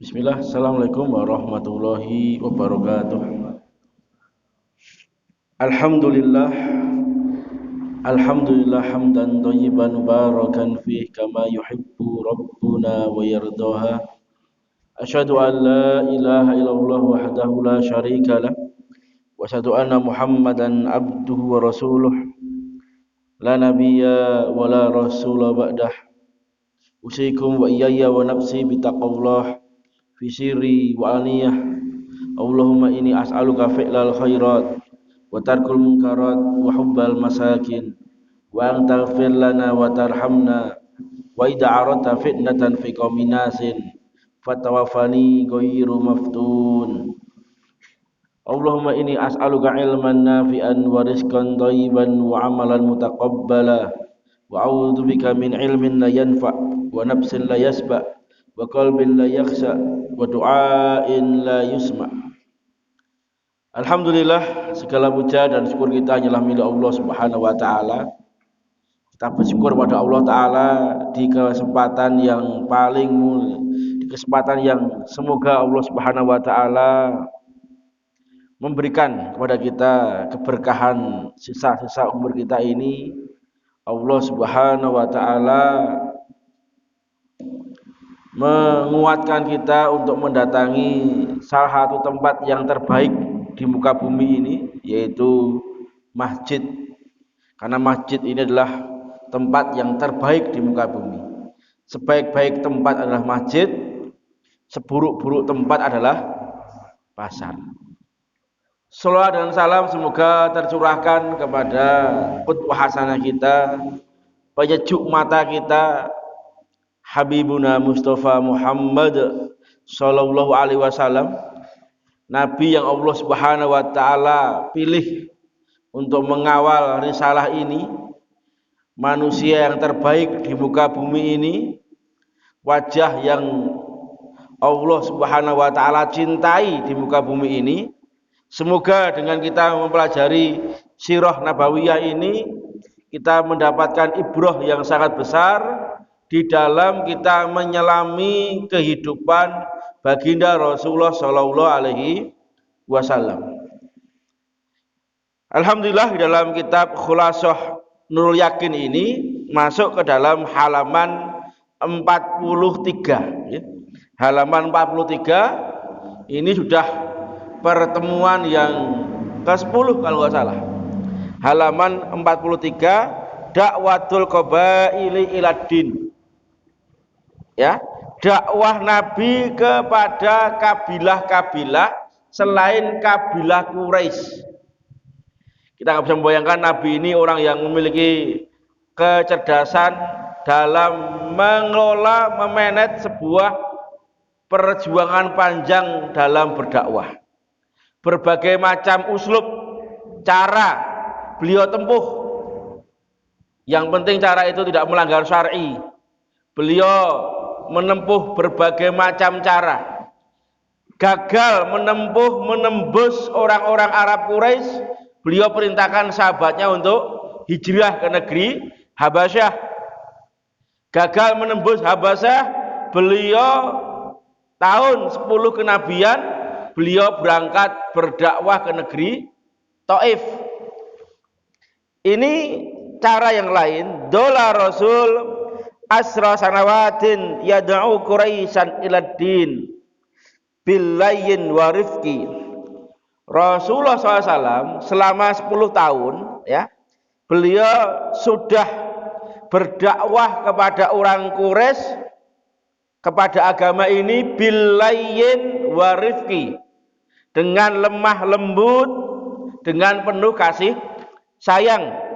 Bismillah, Assalamualaikum warahmatullahi wabarakatuh. Alhamdulillah, Alhamdulillah hamdan thayyiban mubarakan fih kama yuhibbu rabbuna wa yardaha. Asyhadu an la ilaha illallah wahdahu la syarika lah wa asyhadu anna Muhammadan abduhu wa rasuluh la nabiyya wa la rasula ba'dah. Usikum wa iyaya wa nafsi bitaqwallah fi sirri wa aliyah. Allahumma inni as'aluka fi'lal khairat wa tarkul munkarat wa hubbal masakin wa an taghfir lana wa tarhamna wa idza aradta fitnatan fi qaumin nasin fatawaffani ghairu maftun. Allahumma inni as'aluka ilman nafi'an wa rizqan thayyiban wa amalan mutaqabbala wa a'udzu bika min ilmin la yanfa' wa nafsin la yasba' wa qalbin la yakhsha wa du'ain la yusma'. Alhamdulillah, segala puja dan syukur kita hanyalah milik Allah Subhanahu wa taala. Kita bersyukur pada Allah taala di kesempatan yang paling mulia, di kesempatan yang semoga Allah Subhanahu wa taala memberikan kepada kita keberkahan sisa-sisa umur kita ini. Allah Subhanahu wa taala menguatkan kita untuk mendatangi salah satu tempat yang terbaik di muka bumi ini, yaitu masjid. Karena masjid ini adalah tempat yang terbaik di muka bumi. Sebaik-baik tempat adalah masjid, seburuk-buruk tempat adalah pasar. Shalawat dan salam semoga tercurahkan kepada qudwah hasanah kita, penyejuk mata kita, Habibuna Mustafa Muhammad sallallahu alaihi wasallam, Nabi yang Allah Subhanahu wa taala pilih untuk mengawal risalah ini, manusia yang terbaik di muka bumi ini, wajah yang Allah Subhanahu wa taala cintai di muka bumi ini. Semoga dengan kita mempelajari sirah nabawiyah ini, kita mendapatkan ibrah yang sangat besar di dalam kita menyelami kehidupan baginda Rasulullah sallallahu alaihi wasallam. Alhamdulillah, di dalam kitab Khulasah Nurul Yakin ini masuk ke dalam halaman 43 ya. Halaman 43 ini sudah pertemuan yang ke-10 kalau nggak salah. Halaman 43, dakwatul qabaili iladdin. Ya, dakwah Nabi kepada kabilah-kabilah selain kabilah Quraisy. Kita nggak bisa membayangkan Nabi ini orang yang memiliki kecerdasan dalam mengelola, memanage sebuah perjuangan panjang dalam berdakwah. Berbagai macam uslub, cara beliau tempuh. Yang penting cara itu tidak melanggar syar'i. Beliau menempuh berbagai macam cara. Gagal menembus orang-orang Arab Quraisy, beliau perintahkan sahabatnya untuk hijrah ke negeri Habasyah. Gagal menembus Habasyah, beliau tahun 10 kenabian, beliau berangkat berdakwah ke negeri Taif. Ini cara yang lain. Dola Rasul asra sanawatin yad'u Quraisyan ilad din billayyin wa rifqi. Rasulullah SAW selama 10 tahun ya, beliau sudah berdakwah kepada orang Quraisy, kepada agama ini billayyin wa rifqi, dengan lemah lembut, dengan penuh kasih sayang.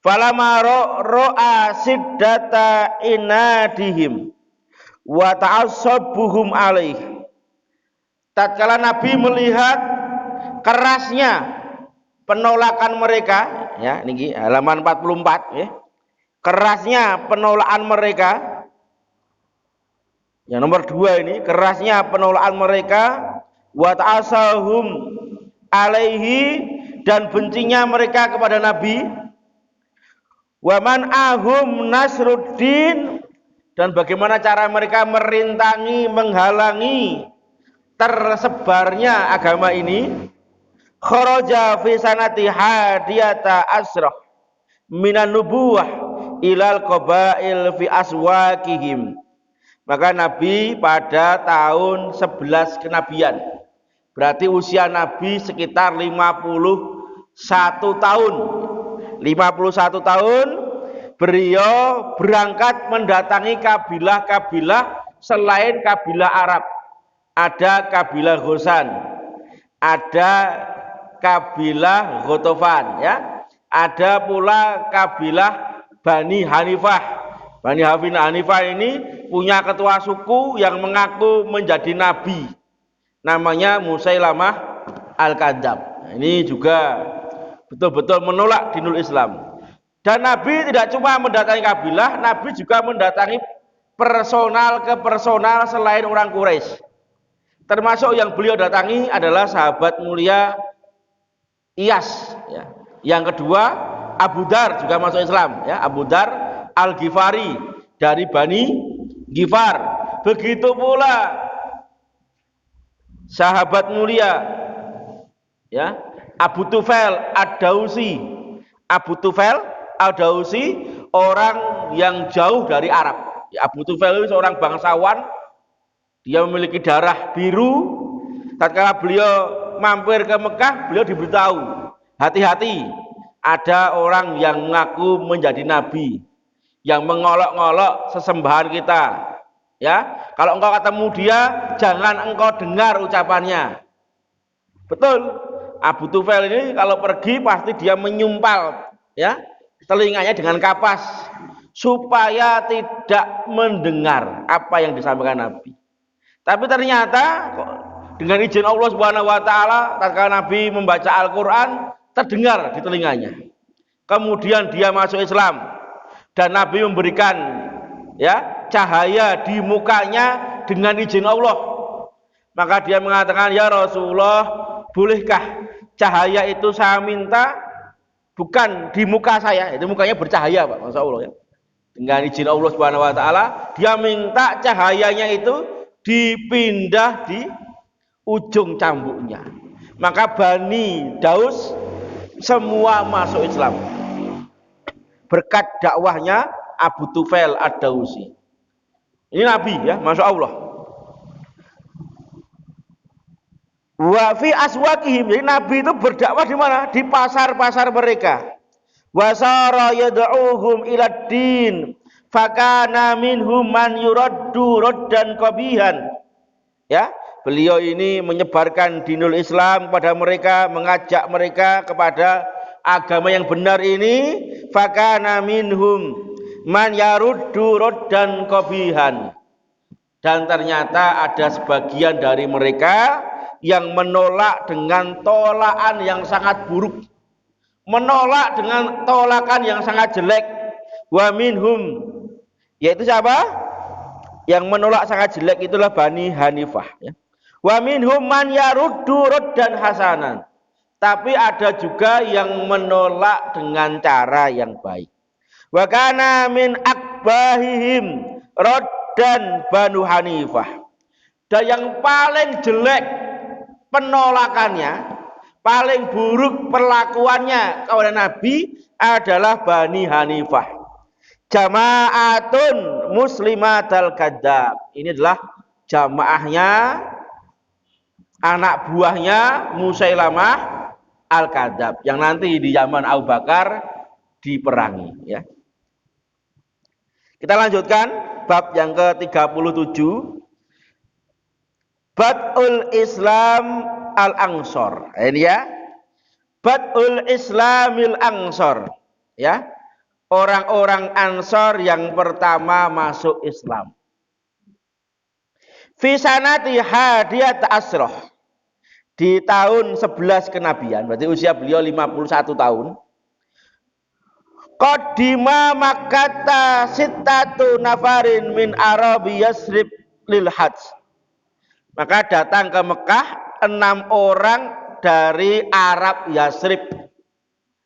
Falamma ra'a siddata inadihim wa ta'assabuhum alaih. Tatkala Nabi melihat kerasnya penolakan mereka, ya niki halaman 44 ya. Kerasnya penolakan mereka. Yang nomor 2 ini, kerasnya penolakan mereka, wa ta'asahum alaihi, dan bencinya mereka kepada Nabi. Wa man ahum nasruddin dan bagaimana cara mereka merintangi, menghalangi tersebarnya agama ini. Kharaja fi sanati hadiyata asrah minan nubuwah ilal qabail fi aswaqihim. Maka Nabi pada tahun 11 kenabian, berarti usia Nabi sekitar 51 tahun. 51 tahun beliau berangkat mendatangi kabilah-kabilah selain kabilah Arab. Ada kabilah Ghosan, ada kabilah Ghatafan, ya. Ada pula kabilah Bani Hanifah. Bani Hanifah ini punya ketua suku yang mengaku menjadi nabi. Namanya Musailamah Al-Kadzab. Ini juga betul-betul menolak dinul Islam. Dan Nabi tidak cuma mendatangi kabilah, Nabi juga mendatangi personal ke personal selain orang Quraisy. Termasuk yang beliau datangi adalah sahabat mulia Iyas, ya. Yang kedua Abu Dar juga masuk Islam, ya. Abu Dar Al-Ghifari dari Bani Ghifar. Begitu pula sahabat mulia, ya, Abu Tufail Ad-Dausi. Abu Tufail Ad-Dausi orang yang jauh dari Arab. Ya, Abu Tufail itu seorang bangsawan, dia memiliki darah biru. Tatkala beliau mampir ke Mekah, beliau diberitahu, hati-hati, ada orang yang mengaku menjadi nabi, yang mengolok-olok sesembahan kita. Ya, kalau engkau ketemu dia, jangan engkau dengar ucapannya. Betul, Abu Tufail ini kalau pergi pasti dia menyumpal, ya, telinganya dengan kapas supaya tidak mendengar apa yang disampaikan Nabi. Tapi ternyata dengan izin Allah Subhanahu wa taala, tatkala Nabi membaca Al-Qur'an, terdengar di telinganya. Kemudian dia masuk Islam dan Nabi memberikan, ya, cahaya di mukanya dengan izin Allah. Maka dia mengatakan, "Ya Rasulullah, bolehkah cahaya itu saya minta bukan di muka saya?" Itu mukanya bercahaya, Pak, Masya Allah, ya. Dengan izin Allah Subhanahu wa taala, dia minta cahayanya itu dipindah di ujung cambuknya. Maka Bani Daus semua masuk Islam berkat dakwahnya Abu Tufail Ad-Dausi. Ini Nabi, ya, Masya Allah. Wa fi aswaqihim, jadi Nabi itu berdakwah di mana? Di pasar-pasar mereka. Wasara yad'uhum ila din fakana minhum man yuraddu raddan qabihan. Ya, beliau ini menyebarkan dinul Islam kepada mereka, mengajak mereka kepada agama yang benar ini. Fakana minhum man yaruddu raddan qabihan. Dan ternyata ada sebagian dari mereka yang menolak dengan tolakan yang sangat buruk, menolak dengan tolakan yang sangat jelek. Wa minhum, yaitu siapa? Yang menolak sangat jelek itulah Bani Hanifah, ya. Wa minhum man yaruddu raddan hasanan. Tapi ada juga yang menolak dengan cara yang baik. Wa kana min akbahihim raddan Banu Hanifah. Dan yang paling jelek penolakannya, paling buruk perlakuannya kepada Nabi adalah Bani Hanifah. Jama'atun muslimatal kadzab. Ini adalah jamaahnya, anak buahnya Musailamah Al-Kadzab yang nanti di zaman Abu Bakar diperangi, ya. Kita lanjutkan bab yang ke-37. Bad'ul Islam al-Ansor. Ini, ya. Bad'ul Islamil Ansor, ya. Orang-orang Ansor yang pertama masuk Islam. Fi sanati hadiyat asroh. Di tahun 11 kenabian, berarti usia beliau 51 tahun. Qadima Makkata sittatu nafarin min Arabi Yasrib lil hajj. Maka datang ke Mekah 6 orang dari Arab Yasrib.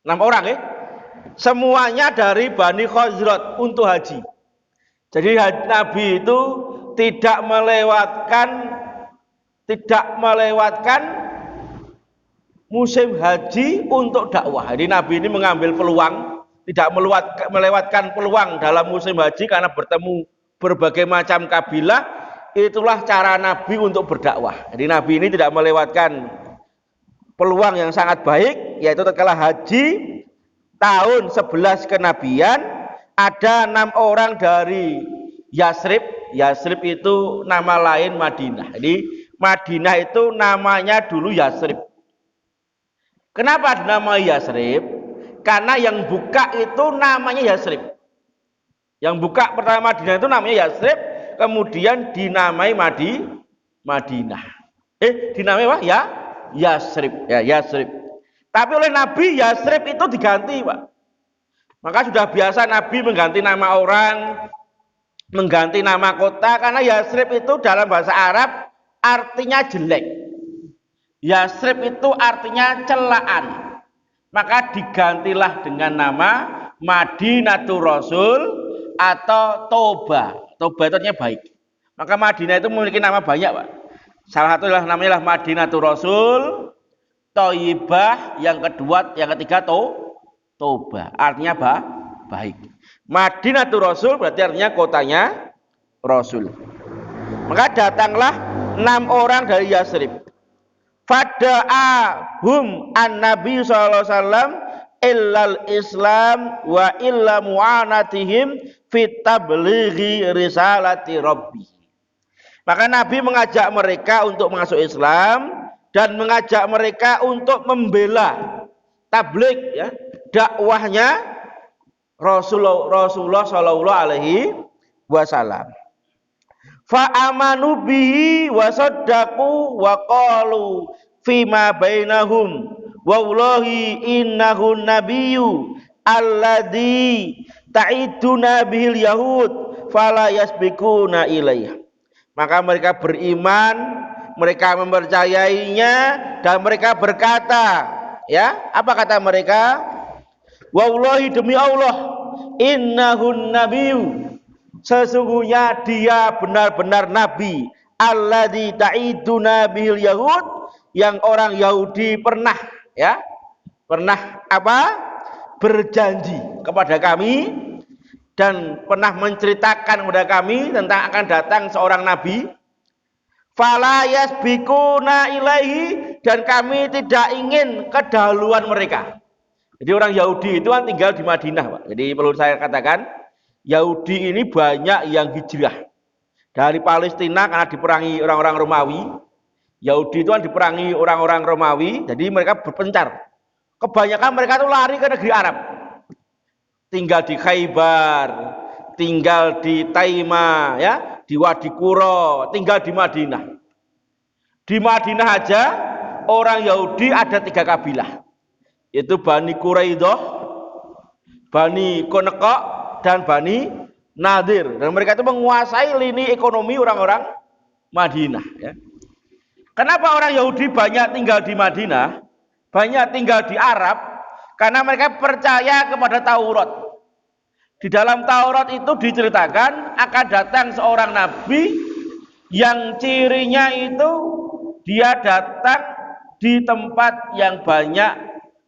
6 orang, ya. Semuanya dari Bani Khazraj untuk haji. Jadi Nabi itu tidak melewatkan musim haji untuk dakwah. Jadi Nabi ini mengambil peluang, tidak melewatkan peluang dalam musim haji karena bertemu berbagai macam kabilah. Itulah cara Nabi untuk berdakwah. Jadi Nabi ini tidak melewatkan peluang yang sangat baik, yaitu tatkala haji tahun 11 kenabian, ada 6 orang dari Yasrib. Yasrib itu nama lain Madinah. Jadi Madinah itu namanya dulu Yasrib. Kenapa dinamai Yasrib? Karena yang buka itu namanya Yasrib. Yang buka pertama Madinah itu namanya Yasrib, kemudian dinamai Madinah. Dinamai apa? Ya, Yasrib. Ya, Yasrib. Tapi oleh Nabi Yasrib itu diganti, Pak. Maka sudah biasa Nabi mengganti nama orang, mengganti nama kota, karena Yasrib itu dalam bahasa Arab artinya jelek. Yasrib itu artinya celaan. Maka digantilah dengan nama Madinatul Rasul atau Toba. Toba itu artinya baik. Maka Madinah itu memiliki nama banyak, Pak. Salah satu adalah namanya Madinatul Rasul, Thayyibah, yang ketiga Toba. Artinya baik. Madinatul Rasul berarti artinya kotanya Rasul. Maka datanglah 6 orang dari Yasrib. Fada'ahum an-nabi sallallahu alaihi wasallam illal islam wa illa mu'anatihim fit tablighi risalati rabbi. Maka Nabi mengajak mereka untuk masuk Islam dan mengajak mereka untuk membela tabligh, ya, dakwahnya Rasulullah sallallahu alaihi wasallam. Fa amanu bihi wa saddaqu wa qalu fima bainahum wallahi innahu nabiyyu alladzi ta'iduna bihil yahud fala yasbiquna ilaih. Maka mereka beriman, mereka mempercayainya, dan mereka berkata, ya, apa kata mereka? Wallahi, demi Allah, innahun nabiyyu, sesungguhnya dia benar-benar nabi, alladzi ta'iduna bihil yahud, yang orang Yahudi pernah berjanji kepada kami dan pernah menceritakan kepada kami tentang akan datang seorang nabi. Fala yasbiquna ilaihi, dan kami tidak ingin kedahuluan mereka. Jadi orang Yahudi itu kan tinggal di Madinah, Pak. Jadi perlu saya katakan, Yahudi ini banyak yang hijrah dari Palestina karena diperangi orang-orang Romawi. Yahudi itu kan diperangi orang-orang Romawi, jadi mereka berpencar. Kebanyakan mereka itu lari ke negeri Arab. Tinggal di Khaybar, tinggal di Taima, ya, di Wadi Qura, tinggal di Madinah. Di Madinah aja orang Yahudi ada 3 kabilah, yaitu Bani Quraidah, Bani Qonqa, dan Bani Nadir. Dan mereka itu menguasai lini ekonomi orang-orang Madinah, ya. Kenapa orang Yahudi banyak tinggal di Madinah, banyak tinggal di Arab? Karena mereka percaya kepada Taurat. Di dalam Taurat itu diceritakan akan datang seorang nabi yang cirinya itu dia datang di tempat yang banyak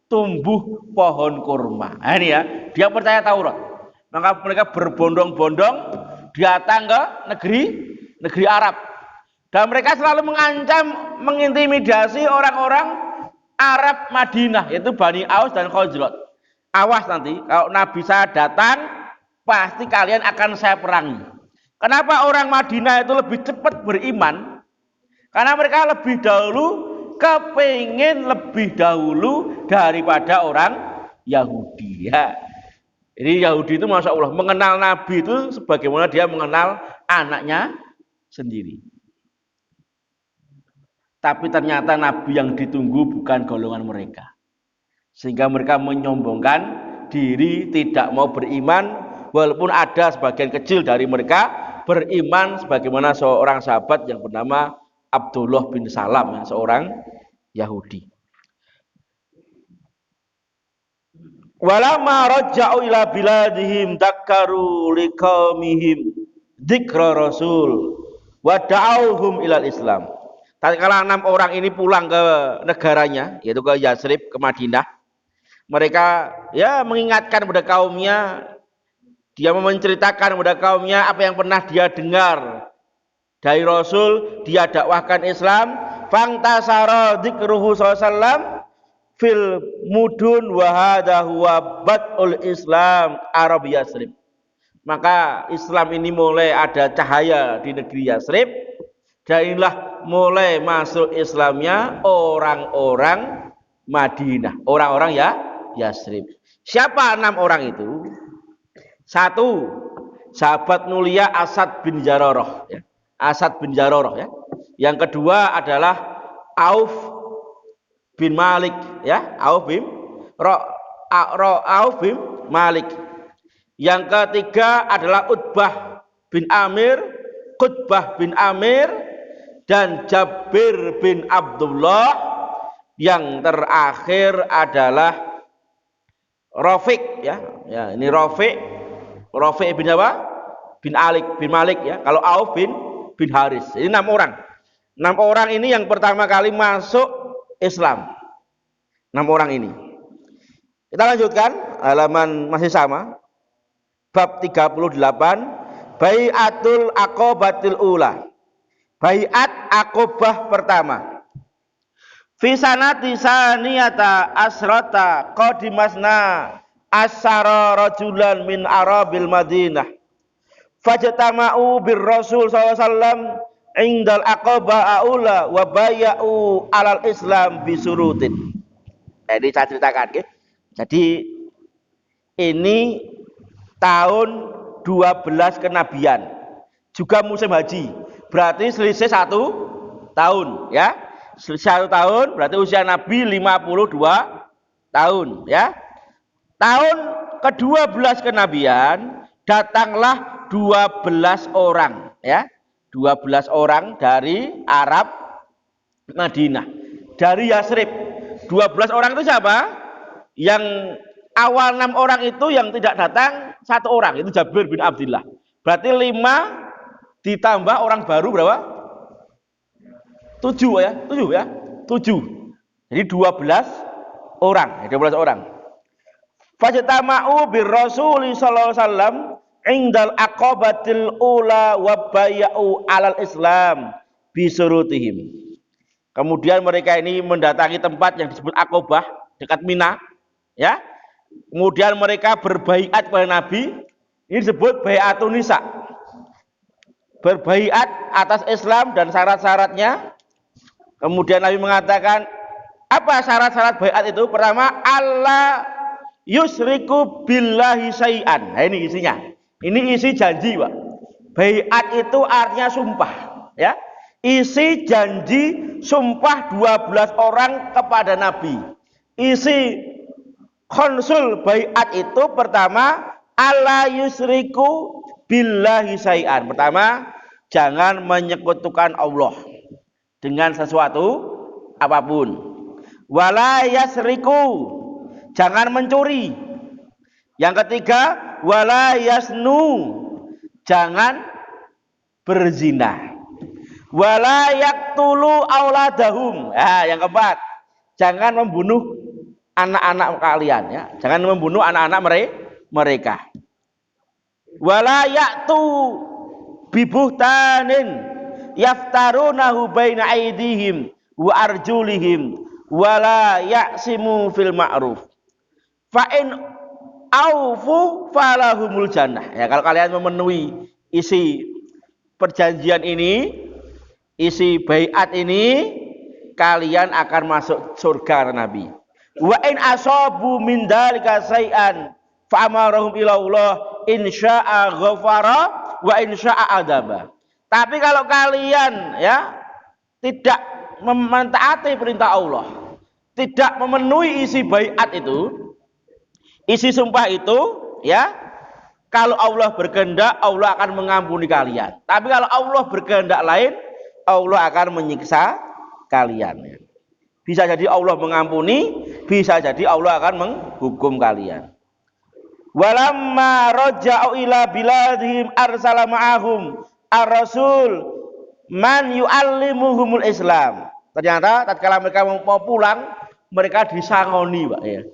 tumbuh pohon kurma. Nah, ini ya, dia percaya Taurat. Maka mereka berbondong-bondong datang ke negeri Arab. Dan mereka selalu mengancam, mengintimidasi orang-orang Arab Madinah, yaitu Bani Aus dan Khazraj. Awas nanti kalau Nabi saya datang, pasti kalian akan saya perangi. Kenapa orang Madinah itu lebih cepat beriman? Karena mereka lebih dahulu kepingin lebih dahulu daripada orang Yahudi, ya. Jadi Yahudi itu masya Allah mengenal Nabi itu sebagaimana dia mengenal anaknya sendiri. Tapi ternyata Nabi yang ditunggu bukan golongan mereka. Sehingga mereka menyombongkan diri, tidak mau beriman. Walaupun ada sebagian kecil dari mereka beriman, sebagaimana seorang sahabat yang bernama Abdullah bin Salam, seorang Yahudi. Walamma raja'u ila biladihim dakkaru liqaumihim dzikra rasul wa da'auhum ilal Islam. Tatkala 6 orang ini pulang ke negaranya, yaitu ke Yatsrib, ke Madinah, mereka ya mengingatkan kepada kaumnya, dia menceritakan kepada kaumnya apa yang pernah dia dengar dari Rasul, dia dakwahkan Islam. Fangtasara dzikruhu sallallahu fil mudun wa hadha huwa badul Islam Arab Yatsrib. Maka Islam ini mulai ada cahaya di negeri Yatsrib, dan inilah mulai masuk Islamnya orang-orang Madinah, orang-orang ya Yatsrib. Siapa 6 orang itu? 1, sahabat mulia Asad bin Jararah, ya. Asad bin Jararah, ya. Yang kedua adalah Auf bin Malik, ya. Auf bin Malik. Yang ketiga adalah Utbah bin Amir, Qutbah bin Amir, dan Jabir bin Abdullah. Yang terakhir adalah Rafiq, ya. Ya, ini Rafiq bin apa? Bin Malik, ya. Kalau Auf bin Haris. Ini 6 orang. 6 orang ini yang pertama kali masuk Islam. 6 orang ini. Kita lanjutkan, halaman masih sama. Bab 38, Bai'atul Aqobatil Ula. Bai'at Aqobah pertama. Fi sanati saniyata asrata qadimasna asyara rajulan min arabil Madinah. Fajtama'u bir Rasul sallallahu alaihi wasallam indal Aqobah aula wa bay'u alal Islam bisurutin. Ini saya ceritakan, ya. Jadi ini tahun 12 kenabian, juga musim haji. Berarti selisih 1 tahun, ya. Selisih 1 tahun berarti usia Nabi 52 tahun, ya. Tahun ke-12 kenabian datanglah 12 orang, ya. 12 orang dari Arab Madinah, dari Yatsrib. 12 orang itu siapa? Yang awal 6 orang itu yang tidak datang 1 orang, itu Jabir bin Abdullah. Berarti 5 ditambah orang baru berapa? 7, ya. 7. Jadi 12 orang, 12 orang. Fajtama'u bir Rasul sallallahu alaihi wasallam indal aqabatil ula wa bay'u alal Islam bisurutihim. Kemudian mereka ini mendatangi tempat yang disebut Aqobah dekat Mina, ya. Kemudian mereka berbaiat kepada Nabi. Ini disebut bai'atun nisa. Berbaiat atas Islam dan syarat-syaratnya. Kemudian Nabi mengatakan, apa syarat-syarat baiat itu? Pertama, Allah yusriku billahi syai'an. Nah, ini isinya. Ini isi janji, Pak. Baiat itu artinya sumpah, ya. Isi janji sumpah 12 orang kepada Nabi. Isi konsul baiat itu pertama, alla yusriku billahi syai'an. Pertama, jangan menyekutukan Allah dengan sesuatu apapun. Wala yasriku, jangan mencuri. Yang ketiga, wala yasnu, jangan berzina. Wala yaqtulu auladahum. Yang keempat, jangan membunuh anak-anak kalian, ya. Jangan membunuh anak-anak mereka. Wala ya'tu bibuhtanin yaftarunahu baina aydihim wa arjulihim wala ya'simu fil ma'ruf. Fa in aufu falahumul jannah. Ya, kalau kalian memenuhi isi perjanjian ini, isi baiat ini, kalian akan masuk surga, kata Nabi. Wa in asabu min dzalika syai'an fa amarahum ila Allah in syaa'a ghafara wa in syaa'a adzaba. Tapi kalau kalian, ya, tidak mentaati perintah Allah, tidak memenuhi isi baiat itu, isi sumpah itu, ya, kalau Allah berkehendak, Allah akan mengampuni kalian. Tapi kalau Allah berkehendak lain, Allah akan menyiksa kalian. Bisa jadi Allah mengampuni, bisa jadi Allah akan menghukum kalian. Walamma raja'u ila biladihim arsala ma'ahum ar-rasul man yu'allimuhumul Islam. Ternyata tatkala mereka mau pulang, mereka disangoni, Pak ya.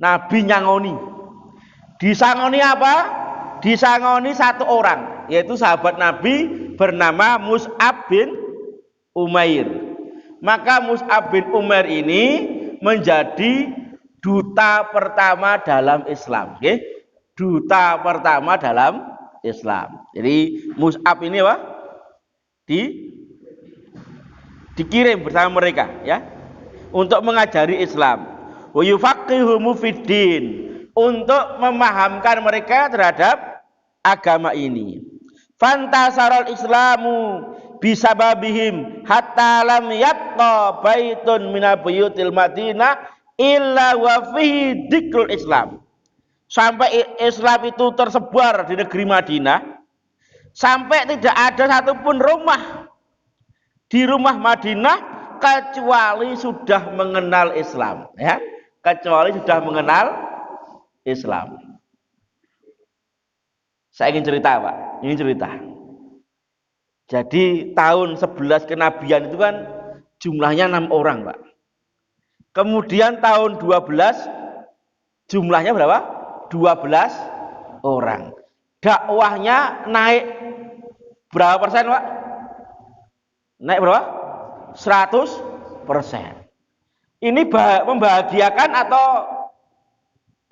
Nabi nyangoni. Disangoni apa? Disangoni satu orang, yaitu sahabat Nabi bernama Mus'ab bin Umair. Maka Mus'ab bin Umair ini menjadi duta pertama dalam Islam, okay? Duta pertama dalam Islam. Jadi Mus'ab ini apa? Dikirim bersama mereka, ya, untuk mengajari Islam. Wa yufaqihuhum fiddin, untuk memahamkan mereka terhadap agama ini. Fantasarul Islamu bisababihim hatta lam yabqa baitun minal buyutil Madinah illa wa fihi dzikrul Islam. Sampai Islam itu tersebar di negeri Madinah, sampai tidak ada satupun rumah di rumah Madinah kecuali sudah mengenal Islam, ya. Kecuali sudah mengenal Islam. Saya ingin cerita, Pak. Ini cerita. Jadi tahun 11 kenabian itu kan jumlahnya 6 orang, Pak. Kemudian tahun 12 jumlahnya berapa? 12 orang. Dakwahnya naik berapa persen, Pak? Naik berapa? 100%. Ini membahagiakan atau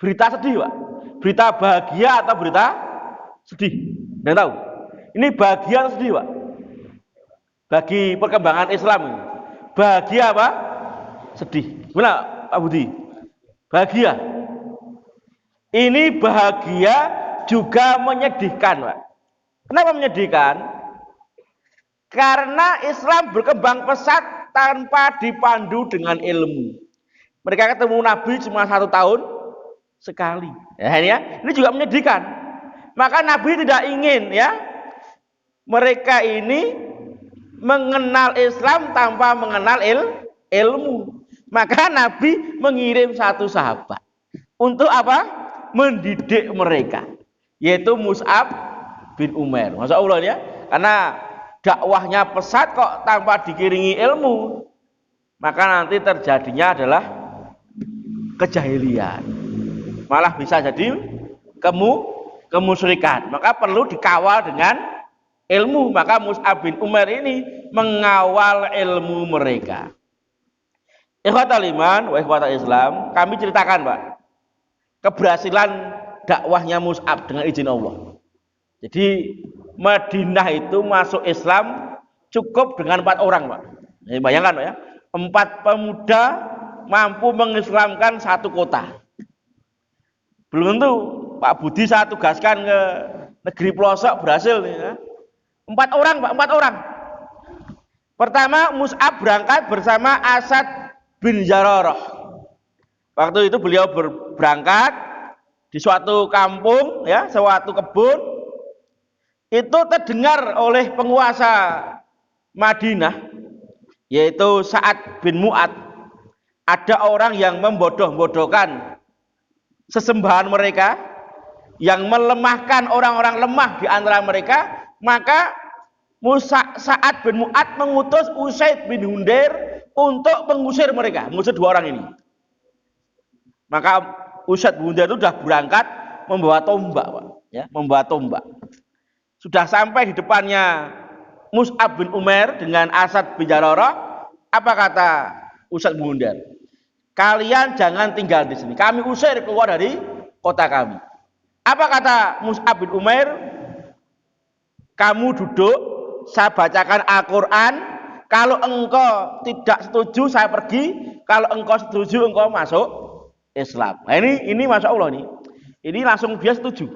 berita sedih, Pak? Berita bahagia atau berita sedih? Nggak tahu. Ini bahagia atau sedih, Pak? Bagi perkembangan Islam ini. Bahagia apa? Sedih. Gimana, Pak Budi? Bahagia. Ini bahagia juga menyedihkan, Pak. Kenapa menyedihkan? Karena Islam berkembang pesat tanpa dipandu dengan ilmu. Mereka ketemu Nabi cuma 1 tahun sekali. Ya, ini juga menyedihkan. Maka Nabi tidak ingin, ya, mereka ini mengenal Islam tanpa mengenal ilmu. Maka Nabi mengirim 1 sahabat untuk apa? Mendidik mereka, yaitu Mus'ab bin Umair. Masya Allah, ya, karena dakwahnya pesat kok tanpa dikiringi ilmu, maka nanti terjadinya adalah kejahilian, malah bisa jadi kemusyrikan. Maka perlu dikawal dengan ilmu. Maka Mus'ab bin Umair ini mengawal ilmu mereka. Ikhwatal iman wa ikhwatal Islam, kami ceritakan, Pak, keberhasilan dakwahnya Mus'ab dengan izin Allah. Jadi Madinah itu masuk Islam cukup dengan 4 orang, Pak. Jadi bayangkan, Pak, ya, 4 pemuda mampu mengislamkan 1 kota. Belum tentu Pak Budi saya tugaskan ke negeri pelosok berhasil, ya. 4 orang, Pak, 4 orang. Pertama, Mus'ab berangkat bersama Asad bin Zararah. Waktu itu beliau berangkat di suatu kampung, ya, suatu kebun. Itu terdengar oleh penguasa Madinah, yaitu Sa'ad bin Mu'ad, ada orang yang membodoh-bodohkan sesembahan mereka, yang melemahkan orang-orang lemah di antara mereka. Maka Sa'ad bin Mu'ad mengutus Usaid bin Hundair untuk mengusir mereka, mengusir 2 orang ini. Maka Usaid bin Hundair itu sudah berangkat membawa tombak, Pak, ya, membawa tombak. Sudah sampai di depannya Mus'ab bin Umair dengan Asad bin Zararah. Apa kata Usaid bin Hundair? Kalian jangan tinggal di sini, kami usir keluar dari kota kami. Apa kata Mus'ab bin Umair? Kamu duduk, saya bacakan Al-Quran. Kalau engkau tidak setuju, saya pergi. Kalau engkau setuju, engkau masuk Islam. Nah, ini Masya Allah nih. Ini langsung dia setuju.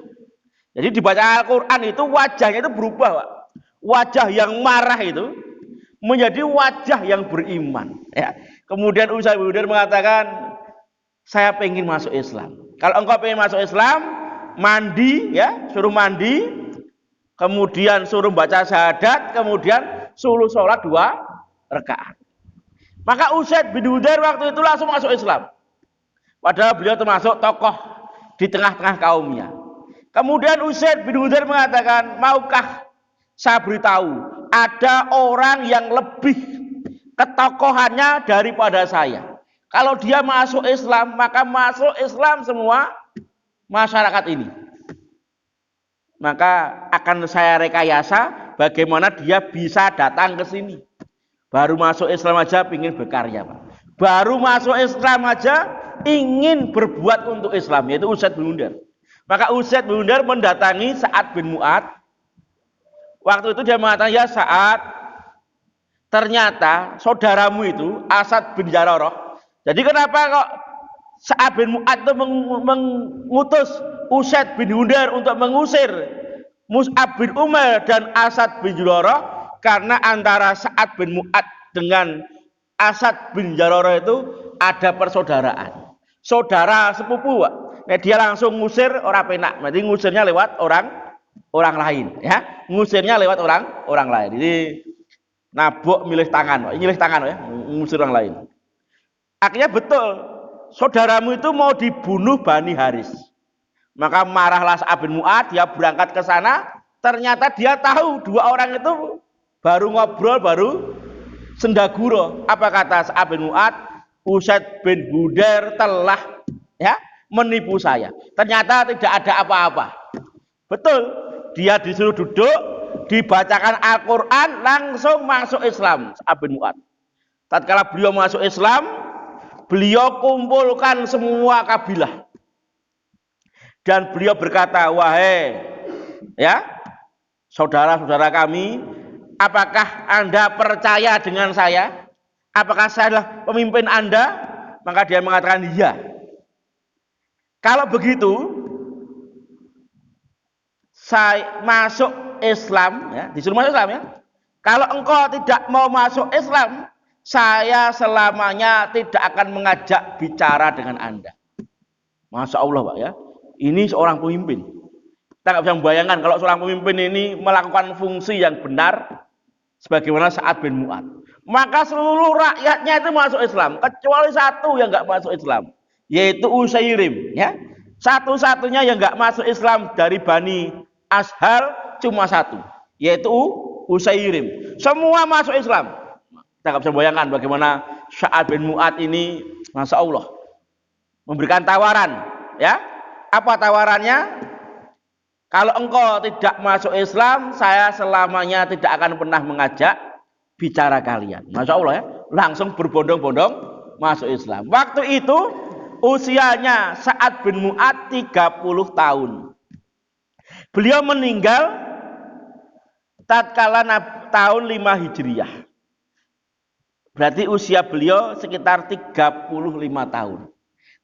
Jadi dibaca Al-Quran itu wajahnya itu berubah, Pak. Wajah yang marah itu menjadi wajah yang beriman, ya. Kemudian Usaid bin Hundair mengatakan, saya pengen masuk Islam. Kalau engkau pengen masuk Islam, mandi, ya, suruh mandi, kemudian suruh baca syahadat, kemudian suruh sholat 2 rakaat. Maka Usaid bin Hundair waktu itu langsung masuk Islam. Padahal beliau termasuk tokoh di tengah-tengah kaumnya. Kemudian Usaid bin Hudayr mengatakan, maukah saya beritahu, ada orang yang lebih ketokohannya daripada saya. Kalau dia masuk Islam, maka masuk Islam semua masyarakat ini. Maka akan saya rekayasa bagaimana dia bisa datang ke sini. Baru masuk Islam aja ingin berkarya, Pak. Baru masuk Islam aja ingin berbuat untuk Islam, yaitu Usaid bin Hudayr. Maka Usaid bin Hudayr mendatangi Sa'ad bin Mu'ad. Waktu itu dia mengatakan, ya Sa'ad, ternyata saudaramu itu Asad bin Jararah. Jadi kenapa kok Sa'ad bin Mu'ad itu mengutus Usaid bin Hudayr untuk mengusir Mus'ab bin Umair dan Asad bin Jararah? Karena antara Sa'ad bin Mu'ad dengan Asad bin Jararah itu ada persaudaraan. Saudara sepupu, Pak. Nah, dia langsung ngusir orang penak. Berarti ngusirnya lewat orang lain, ya. Ngusirnya lewat orang lain. Jadi nabok milih tangan, Pak. Milih tangan, ya, ngusir orang lain. Akhirnya betul, saudaramu itu mau dibunuh Bani Haris. Maka marahlah Sa'ad bin Mu'ad, dia berangkat ke sana. Ternyata dia tahu dua orang itu baru ngobrol, baru sendaguro. Apa kata Sa'ad bin Mu'ad? Usaid bin Hudayr telah, ya, menipu saya. Ternyata tidak ada apa-apa. Betul, dia disuruh duduk, dibacakan Al-Quran, langsung masuk Islam. Sa'ad bin Mu'ad. Tatkala beliau masuk Islam, beliau kumpulkan semua kabilah. Dan beliau berkata, wahai, ya, saudara-saudara kami, apakah Anda percaya dengan saya? Apakah saya adalah pemimpin Anda? Maka dia mengatakan, iya. Kalau begitu, saya masuk Islam, ya, disuruh masuk Islam, ya. Kalau engkau tidak mau masuk Islam, saya selamanya tidak akan mengajak bicara dengan Anda. Masya Allah, Pak, ya. Ini seorang pemimpin. Kita nggak bisa membayangkan kalau seorang pemimpin ini melakukan fungsi yang benar sebagaimana Sa'ad bin Mu'ad. Maka seluruh rakyatnya itu masuk Islam, kecuali satu yang nggak masuk Islam, yaitu Usairim, ya. Satu-satunya yang nggak masuk Islam dari Bani Ashal cuma satu, yaitu Usairim. Semua masuk Islam. Kita nggak bisa bayangkan bagaimana Sa'ad bin Mu'ad ini, masya Allah, memberikan tawaran, ya. Apa tawarannya? Kalau engkau tidak masuk Islam, saya selamanya tidak akan pernah mengajak bicara kalian. Masya Allah, ya. Langsung berbondong-bondong masuk Islam. Waktu itu usianya Sa'ad bin Mu'ad 30 tahun. Beliau meninggal tatkala tahun 5 Hijriah. Berarti usia beliau sekitar 35 tahun.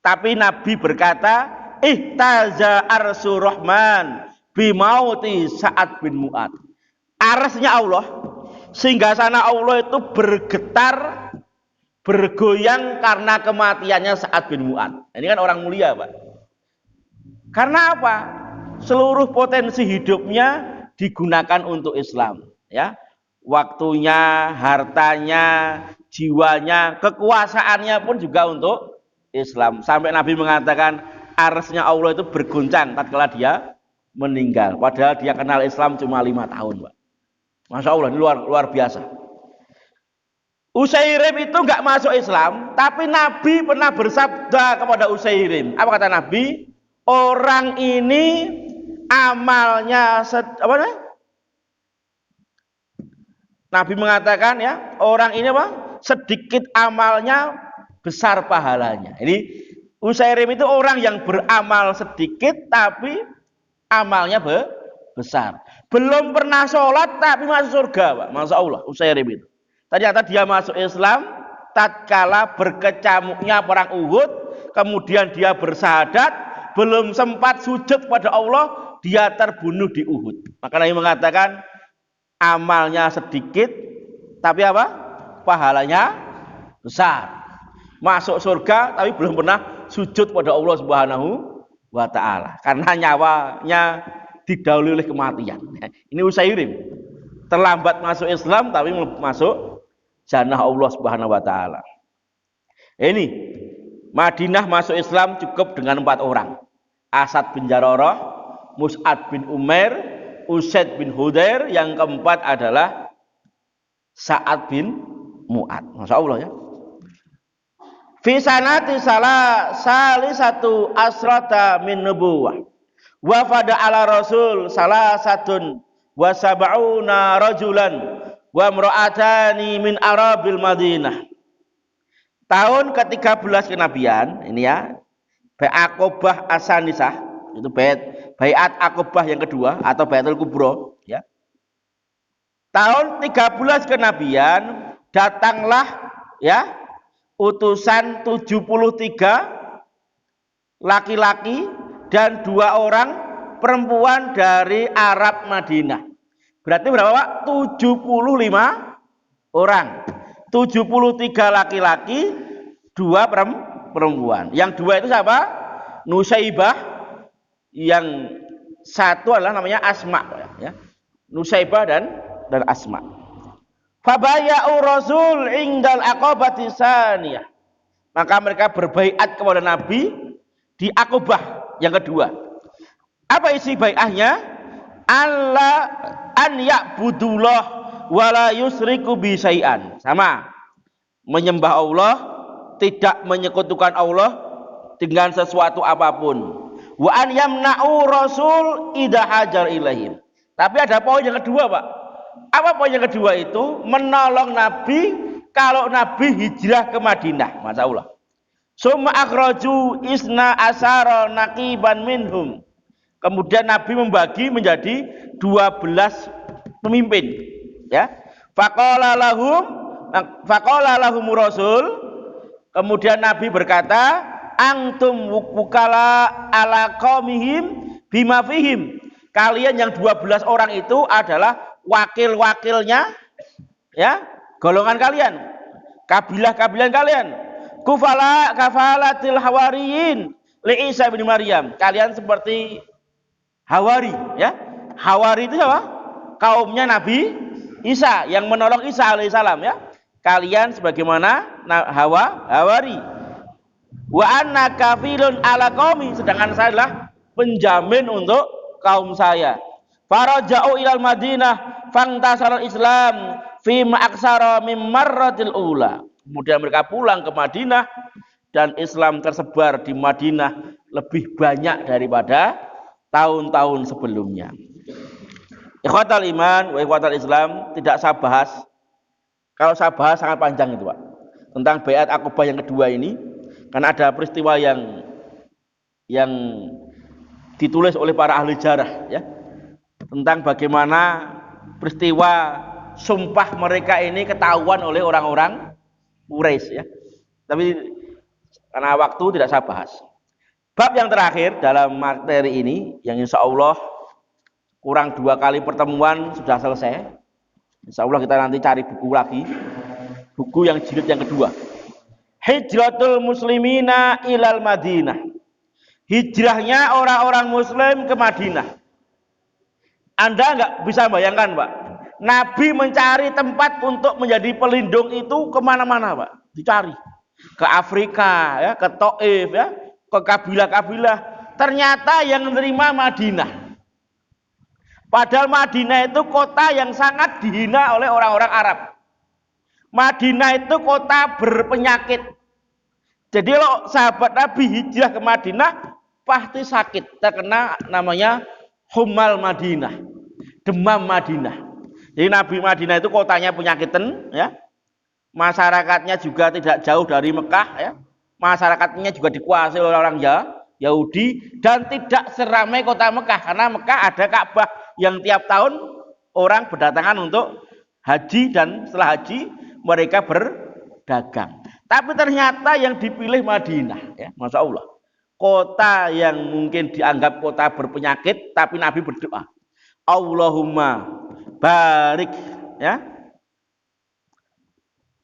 Tapi Nabi berkata, ihtaza arsy Rahman bimauti Sa'ad bin Mu'ad. Arsnya Allah, singgasana Allah itu bergetar, bergoyang karena kematiannya Sa'ad bin Mu'ad. Ini kan orang mulia, Pak. Karena apa? Seluruh potensi hidupnya digunakan untuk Islam, ya. Waktunya, hartanya, jiwanya, kekuasaannya pun juga untuk Islam. Sampai Nabi mengatakan arsnya Allah itu berguncang tatkala dia meninggal. Padahal dia kenal Islam cuma 5 tahun, Pak. Masya Allah, ini luar biasa. Usairim itu nggak masuk Islam, tapi Nabi pernah bersabda kepada Usairim. Apa kata Nabi? Orang ini amalnya apa namanya? Nabi mengatakan, ya, orang ini apa? Sedikit amalnya, besar pahalanya. Ini Usairim itu orang yang beramal sedikit tapi amalnya besar. Belum pernah sholat tapi masuk surga, Pak. Masya Allah, Usairim itu. Ternyata dia masuk Islam tatkala berkecamuknya perang Uhud, kemudian dia bersahadat, belum sempat sujud pada Allah, dia terbunuh di Uhud. Maka Nabi mengatakan amalnya sedikit tapi apa? Pahalanya besar. Masuk surga tapi belum pernah sujud pada Allah Subhanahu wa ta'ala karena nyawanya didahului oleh kematian. Ini Usairim terlambat masuk Islam tapi masuk jannah Allah Subhanahu wa ta'ala. Ini Madinah masuk Islam cukup dengan 4 orang. Asad bin Jararah, Mus'ad bin Umair, Usaid bin Hudair, yang keempat adalah Sa'ad bin Mu'ad. Masya Allah ya. Fi sanati satu asrata min nubuwah. Wafada ala Rasul salasatun wa sab'una rajulan wa imra'atani min arabil Madinah. Tahun ke-13 kenabian, ini ya, Bai'at Aqobah As-Sanisah, itu Bai'at Aqobah yang kedua atau Bai'atul Kubra, ya. Tahun 13 kenabian datanglah ya utusan 73 laki-laki dan 2 orang perempuan dari Arab Madinah. Berarti berapa Pak? 75 orang. 73 laki-laki, 2 perempuan. Yang 2 itu siapa? Nusaibah. Yang satu adalah namanya Asma, ya. Nusaibah dan Asma. Fabaya'u Rasul indal aqobati saniyah. Maka mereka berbaiat kepada Nabi di Aqobah yang kedua. Apa isi bai'ahnya? Allah an ya'budullah wala yusriku bi syai'an. Sama. Menyembah Allah, tidak menyekutukan Allah dengan sesuatu apapun. Wa an yamna'u Rasul idza hajar ilaihim. Tapi ada poin yang kedua, Pak. Apa poin yang kedua itu? Menolong Nabi kalau Nabi hijrah ke Madinah. Masya Allah. Summa akhraju isna asara naqiban minhum. Kemudian Nabi membagi menjadi 12 pemimpin. Ya. Faqala lahum Rasul. Kemudian Nabi berkata, antum wukala ala qaumihim bima fihim. Kalian yang 12 orang itu adalah wakil-wakilnya, ya, golongan kalian, kabilah-kabilah kalian. Kafalatil hawariyin li Isa bin Maryam. Kalian seperti Hawari, ya. Hawari itu siapa? Kaumnya Nabi Isa yang menolong Isa alaihissalam, ya. Kalian sebagaimana Hawari. Wa anna kafilun ala qaumi, sedangkan saya adalah penjamin untuk kaum saya. Faraja'u ilal Madinah fangtasal Islam fi ma'aksara mim marratil ula. Kemudian mereka pulang ke Madinah dan Islam tersebar di Madinah lebih banyak daripada tahun-tahun sebelumnya. Ikhwatal iman wa ikhwatal Islam, tidak saya bahas. Kalau saya bahas sangat panjang itu, Pak. Tentang Bai'at Aqobah yang kedua ini, karena ada peristiwa yang ditulis oleh para ahli sejarah, ya. Tentang bagaimana peristiwa sumpah mereka ini ketahuan oleh orang-orang Quraisy, ya. Tapi karena waktu tidak saya bahas. Bab yang terakhir dalam materi ini, yang insya Allah kurang 2 kali pertemuan sudah selesai. Insya Allah kita nanti cari buku lagi, buku yang jilid yang kedua. Hijratul muslimina ilal Madinah. Hijrahnya orang-orang Muslim ke Madinah. Anda nggak bisa bayangkan, Pak. Nabi mencari tempat untuk menjadi pelindung itu kemana-mana, Pak. Dicari ke Afrika, ya, ke Taif, ya, ke kabilah-kabilah. Ternyata yang menerima Madinah. Padahal Madinah itu kota yang sangat dihina oleh orang-orang Arab. Madinah itu kota berpenyakit. Jadi kalau sahabat Nabi hijrah ke Madinah pasti sakit, terkena namanya Hummal Madinah, demam Madinah. Jadi Nabi Madinah itu kotanya penyakitan, ya. Masyarakatnya juga tidak jauh dari Mekah, ya. Masyarakatnya juga dikuasai oleh orang Yahudi dan tidak seramai kota Mekah, karena Mekah ada Ka'bah yang tiap tahun orang berdatangan untuk haji, dan setelah haji mereka berdagang. Tapi ternyata yang dipilih Madinah, ya, Masya Allah. Kota yang mungkin dianggap kota berpenyakit, tapi Nabi berdoa, Allahumma barik, ya,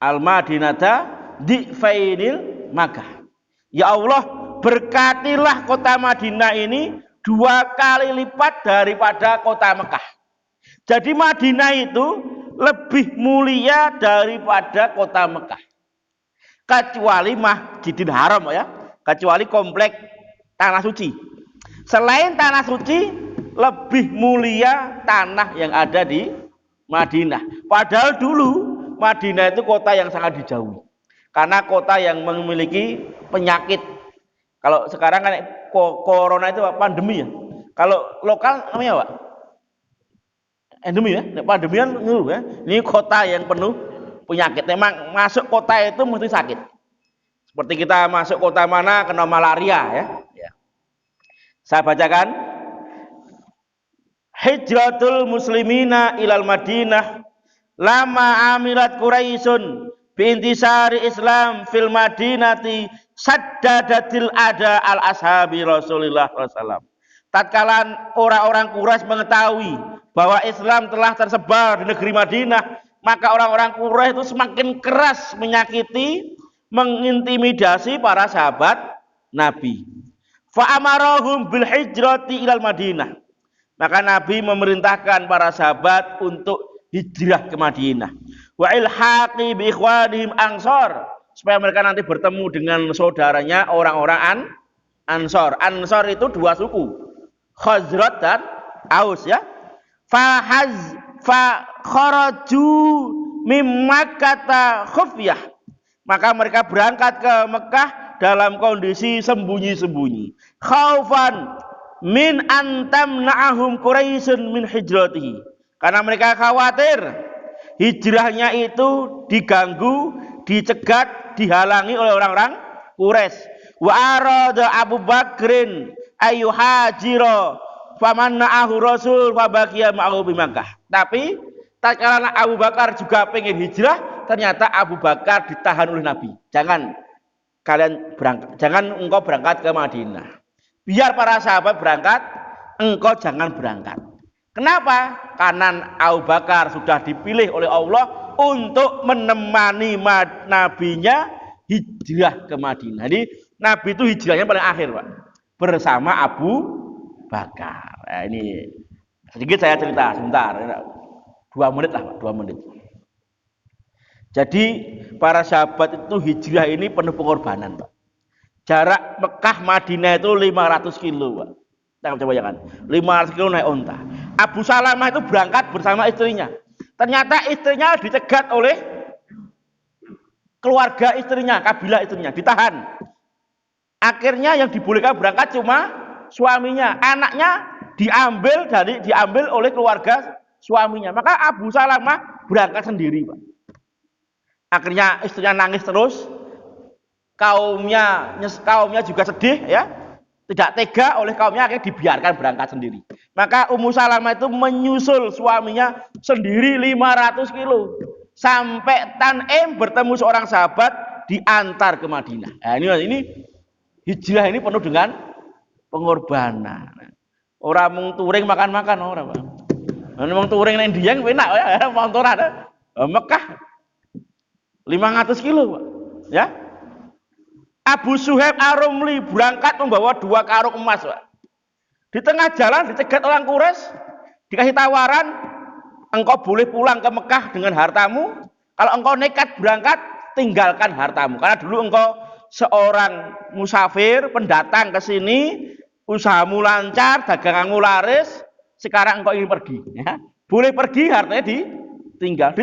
al-Madinata di'fainil Makkah. Ya Allah, berkatilah kota Madinah ini 2 kali lipat daripada kota Mekah. Jadi Madinah itu lebih mulia daripada kota Mekah. Kecuali Masjidil Haram, ya, kecuali komplek tanah suci. Selain tanah suci, lebih mulia tanah yang ada di Madinah. Padahal dulu Madinah itu kota yang sangat dijauhi. Karena kota yang memiliki penyakit. Kalau sekarang kan corona itu pandemi ya. Kalau lokal namanya apa? Endemi ya. Pandemi kan ya. Ini kota yang penuh penyakit. Memang masuk kota itu mesti sakit. Seperti kita masuk kota mana kena malaria ya. Saya bacakan. Hijratul muslimina ilal Madinah lama amilat Quraisyun biintisari Islam fil Madinati saddadatil ada al ashabi Rasulullah SAW. Tatkala orang-orang Quraisy mengetahui bahwa Islam telah tersebar di negeri Madinah, maka orang-orang Quraisy itu semakin keras menyakiti, mengintimidasi para sahabat Nabi. Fa amarahum bil hijrati ilal Madinah. Maka Nabi memerintahkan para sahabat untuk hijrah ke Madinah. Wa ilhaqi bi ikhwanihim Ansor, supaya mereka nanti bertemu dengan saudaranya orang-orang Ansor. Ansor itu dua suku, Khazraj dan Aus ya. Fa kharaju mim Makkah khufyah. Maka mereka berangkat ke Mekah dalam kondisi sembunyi-sembunyi. Khaufan min antam na'ahum Quraisyun min hijratihi. Karena mereka khawatir hijrahnya itu diganggu, dicegat, dihalangi oleh orang-orang Quraisy. Wa arada Abu Bakrin ayyuhajira faman na'ahu Rasul fabaqiya ma'ahu bi Makkah. Tapi tatkala Abu Bakar juga pengen hijrah, ternyata Abu Bakar ditahan oleh Nabi. Jangan kalian berangkat, jangan engkau berangkat ke Madinah. Biar para sahabat berangkat, engkau jangan berangkat. Kenapa? Karena Abu Bakar sudah dipilih oleh Allah untuk menemani nabinya hijrah ke Madinah. Jadi Nabi itu hijrahnya paling akhir, Pak, bersama Abu Bakar. Nah, ini sedikit saya cerita sebentar, 2 menit lah, Pak, 2 menit. Jadi para sahabat itu hijrah ini penuh pengorbanan, Pak. Jarak Mekah Madinah itu 500 kilo, Pak. Kita coba bayangkan, 500 kilo naik onta. Abu Salamah itu berangkat bersama istrinya. Ternyata istrinya dicegat oleh keluarga istrinya, kabilah istrinya, ditahan. Akhirnya yang dibolehkan berangkat cuma suaminya. Anaknya diambil oleh keluarga suaminya. Maka Abu Salamah berangkat sendiri, Pak. Akhirnya istrinya nangis terus. Kaumnya juga sedih ya, tidak tega oleh kaumnya, akhirnya dibiarkan berangkat sendiri. Maka Ummu Salamah itu menyusul suaminya sendiri 500 kilo sampai Tanim bertemu seorang sahabat, diantar ke Madinah. Nah, ini hijrah ini penuh dengan pengorbanan. Orang mung touring makan-makan orang, Pak. Mung touring nang Dieng enak ya, montoran. Mekah 500 kilo, Pak. Ya. Abu Suhaib Ar-Rumli berangkat membawa 2 karung emas, Pak. Di tengah jalan dicegat orang Quraisy, dikasih tawaran, engkau boleh pulang ke Mekah dengan hartamu. Kalau engkau nekat berangkat, tinggalkan hartamu. Karena dulu engkau seorang musafir, pendatang ke sini, usahamu lancar, daganganmu laris, sekarang engkau ingin pergi. Ya. Boleh pergi, hartanya ditinggal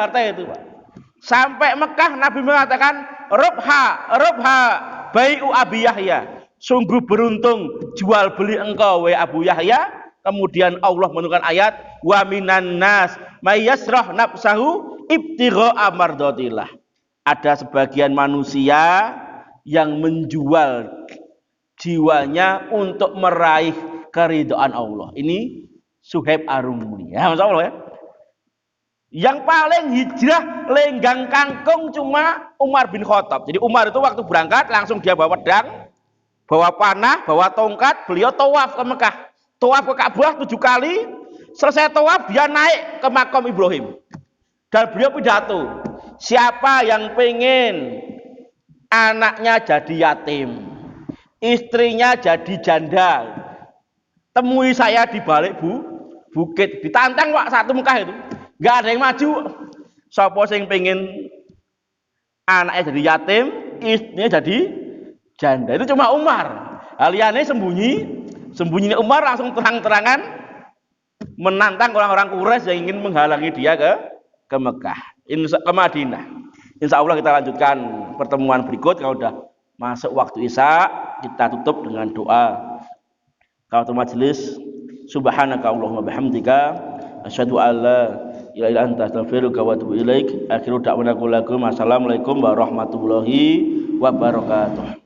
hartanya itu, Pak. Sampai Mekah Nabi mengatakan, Rubha bai'u Abi Yahya. Sungguh beruntung jual beli engkau wahai Abu Yahya. Kemudian Allah menurunkan ayat, wa minan nas may yasrah nafsahu ibtigha'a mardatillah. Ada sebagian manusia yang menjual jiwanya untuk meraih keridhaan Allah. Ini Suhaib Ar-Rumli. Ya, masyaallah ya. Yang paling hijrah lenggang kangkung cuma Umar bin Khattab. Jadi Umar itu waktu berangkat langsung dia bawa pedang, bawa panah, bawa tongkat, beliau tawaf ke Mekah. Tawaf ke Ka'bah 7 kali. Selesai tawaf dia naik ke makam Ibrahim. Dan beliau pidato, siapa yang pengen anaknya jadi yatim, istrinya jadi janda, temui saya di balik bukit. Ditantang, Pak, satu Mekah itu. Gak ada yang maju. Sapa sing pengen anaknya jadi yatim, istrinya jadi janda. Itu cuma Umar. Liyane sembunyi Sembunyinya Umar langsung terang-terangan menantang orang-orang Quraisy yang ingin menghalangi dia ke Mekah, ke Madinah. Insya Allah kita lanjutkan pertemuan berikut. Kalau udah masuk waktu Isya, kita tutup dengan doa kafatul majelis. Subhanaka Allahumma bihamdika asyhadu an la ilaha illa anta astaghfiruka wa atubu ilaik. Akhiru da'wana qul lakum assalamualaikum warahmatullahi wabarakatuh.